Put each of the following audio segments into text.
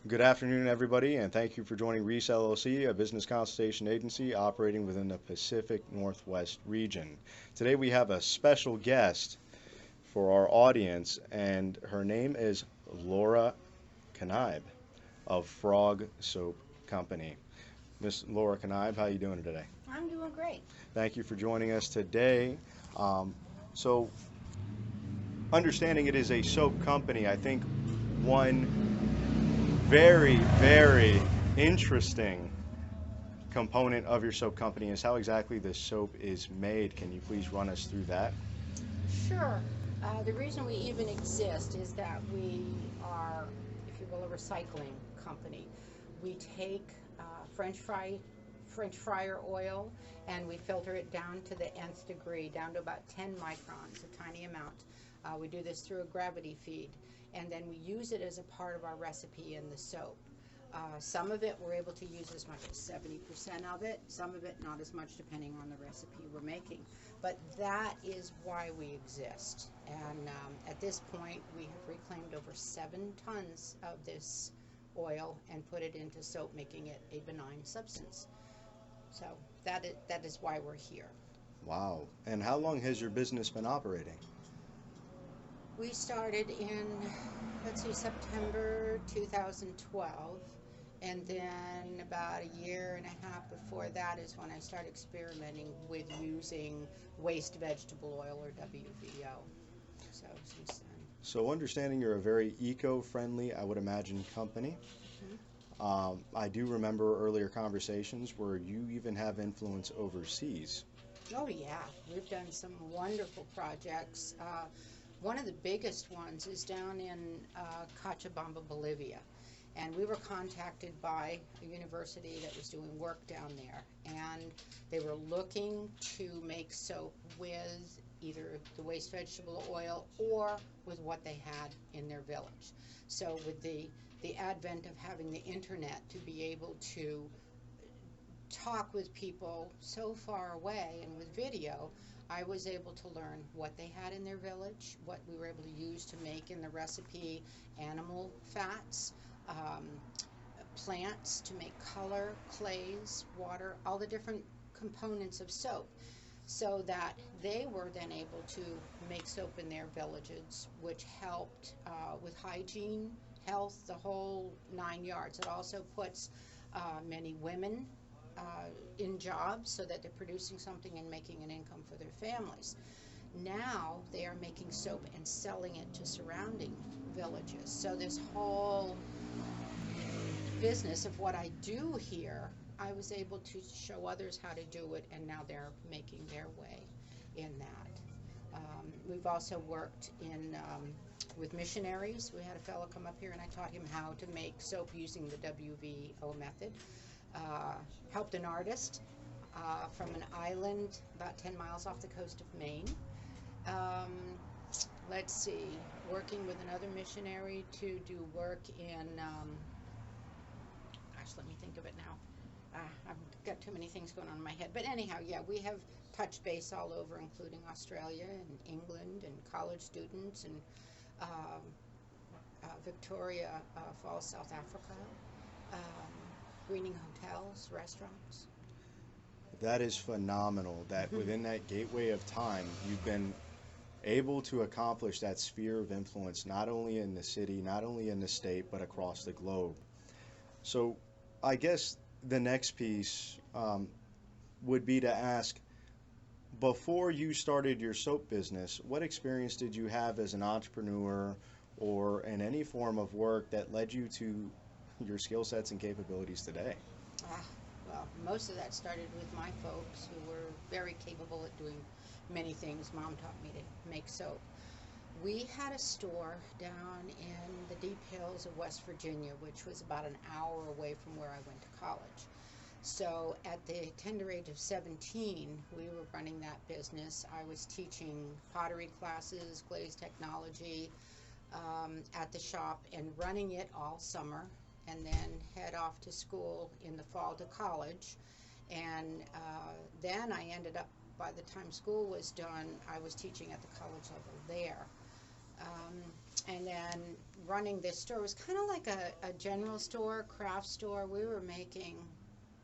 Good afternoon, everybody, and thank you for joining RIEC LLC, a business consultation agency operating within the Pacific Northwest region. Today we have a special guest for our audience, and her name is Laura Kneib of Frog Soap Company. Miss Laura Kneib, how are you doing today? I'm doing great. Thank you for joining us today. So, understanding it is a soap company, I think one very interesting component of your soap company is how exactly the soap is made. Can you please run us through that? Sure. The reason we even exist is that we are, if you will, a recycling company. We take French fryer oil, and we filter it down to the nth degree, down to about 10 microns, a tiny amount. We do this through a gravity feed, and then we use it as a part of our recipe in the soap. Some of it we're able to use as much as 70% of it, some of it not as much depending on the recipe we're making. But that is why we exist. And at this point we have reclaimed over 7 tons of this oil and put it into soap, making it a benign substance. So that is why we're here. Wow. And how long has your business been operating? We started in, September 2012, and then about a year and a half before that is when I started experimenting with using waste vegetable oil, or WVO. So since then. So, understanding you're a very eco-friendly, I would imagine, company. I do remember earlier conversations where you even have influence overseas. Oh yeah, we've done some wonderful projects. One of the biggest ones is down in Cochabamba, Bolivia. And we were contacted by a university that was doing work down there. And they were looking to make soap with either the waste vegetable oil or with what they had in their village. So with the advent of having the internet to be able to talk with people so far away, and with video, I was able to learn what they had in their village, what we were able to use to make in the recipe animal fats, plants to make color, clays, water, all the different components of soap, so that they were then able to make soap in their villages, which helped with hygiene, health, the whole 9 yards. It also puts many women in jobs, so that they're producing something and making an income for their families. Now they are making soap and selling it to surrounding villages. So this whole business of what I do here, I was able to show others how to do it, and now they're making their way in that. We've also worked in with missionaries. We had a fellow come up here and I taught him how to make soap using the WVO method. Helped an artist from an island about 10 miles off the coast of Maine. Let's see, working with another missionary to do work in, let me think of it now. I've got too many things going on in my head. But anyhow, yeah, we have touched base all over, including Australia and England, and college students, and Victoria Falls, South Africa. Greening hotels, restaurants. That is phenomenal that within that gateway of time, you've been able to accomplish that sphere of influence, not only in the city, not only in the state, but across the globe. So I guess the next piece would be to ask, before you started your soap business, what experience did you have as an entrepreneur or in any form of work that led you to your skill sets and capabilities today? Well, most of that started with my folks, who were very capable at doing many things. Mom taught me to make soap. We had a store down in the deep hills of West Virginia, which was about an hour away from where I went to college. So at the tender age of 17, we were running that business. I was teaching pottery classes, glaze technology at the shop, and running it all summer, and then head off to school in the fall to college. And then I ended up, by the time school was done, I was teaching at the college level there. And then running this store was kind of like a general store, craft store. We were making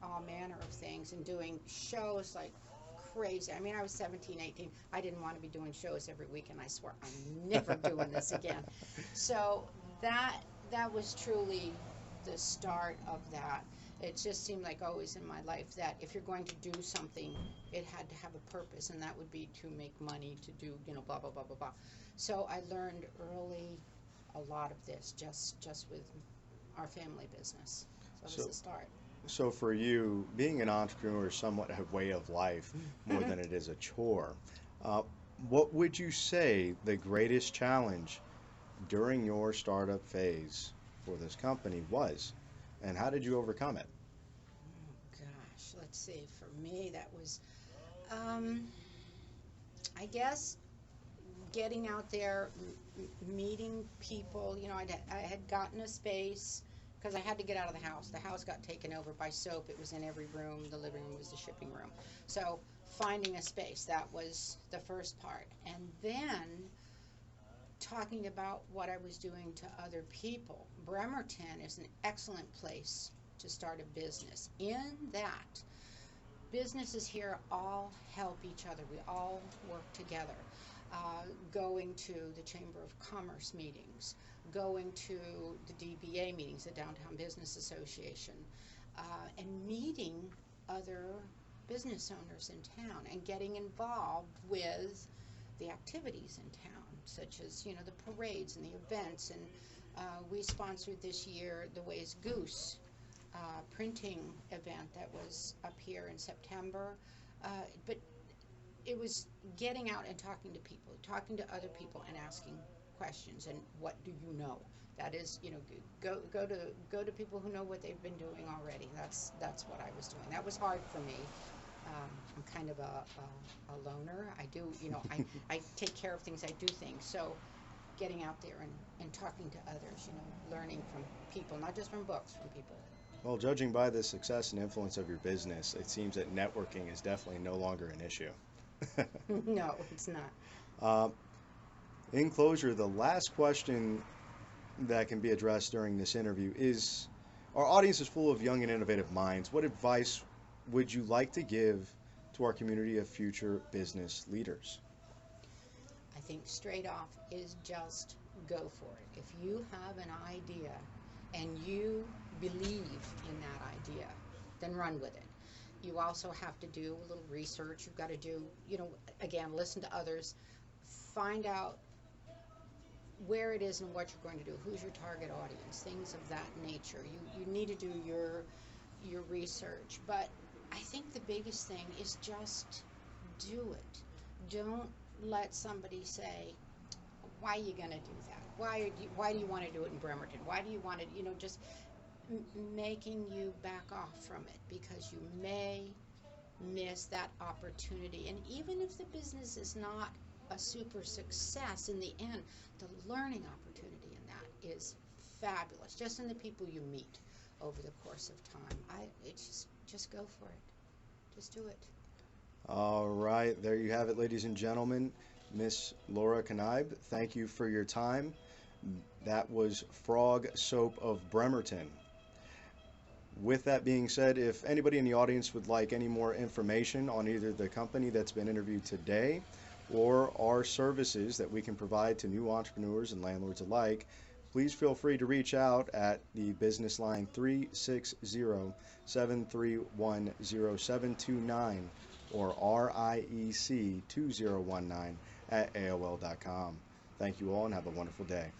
all manner of things and doing shows like crazy. I mean, I was 17, 18. I didn't want to be doing shows every week, and I swore I'm never doing this again. So that was truly the start of that. It just seemed like always in my life that if you're going to do something, it had to have a purpose, and that would be to make money, to do, blah, blah, blah, blah, blah. So I learned early a lot of this just with our family business. So it was the start. So for you, being an entrepreneur is somewhat a way of life more than it is a chore. What would you say the greatest challenge during your startup phase for this company was, and how did you overcome it? Oh gosh, let's see. For me, that was, I guess, getting out there, meeting people. I had gotten a space because I had to get out of the house. The house got taken over by soap. It was in every room. The living room was the shipping room. So finding a space, that was the first part. And then talking about what I was doing to other people. Bremerton is an excellent place to start a business. In that, businesses here all help each other. We all work together. Going to the Chamber of Commerce meetings, going to the DBA meetings, the Downtown Business Association, and meeting other business owners in town and getting involved with the activities in town, such as, the parades and the events. And we sponsored this year the Ways Goose printing event that was up here in September. But it was getting out and talking to people, talking to other people and asking questions and what do you know? That is, go to people who know what they've been doing already. That's what I was doing. That was hard for me. I'm kind of a loner. I do, I take care of things, I do things. So getting out there and talking to others, learning from people, not just from books, from people. Well, judging by the success and influence of your business, it seems that networking is definitely no longer an issue. No, it's not. In closure, the last question that can be addressed during this interview is, our audience is full of young and innovative minds. What advice would you like to give to our community of future business leaders? I think straight off is just go for it. If you have an idea and you believe in that idea, then run with it. You also have to do a little research. You've got to do, again, listen to others, find out where it is and what you're going to do, who's your target audience, things of that nature. You need to do your research. But I think the biggest thing is just do it. Don't let somebody say, why are you going to do that? Why do you want to do it in Bremerton? Why do you want to, just making you back off from it, because you may miss that opportunity. And even if the business is not a super success, in the end, the learning opportunity in that is fabulous, just in the people you meet over the course of time. It's just go for it. Just do it. All right, there you have it, ladies and gentlemen. Miss Laura Kneib, thank you for your time. That was Frog Soap of Bremerton. With that being said, if anybody in the audience would like any more information on either the company that's been interviewed today or our services that we can provide to new entrepreneurs and landlords alike, please feel free to reach out at the business line 360-731-0729 or RIEC 2019 at AOL.com. Thank you all and have a wonderful day.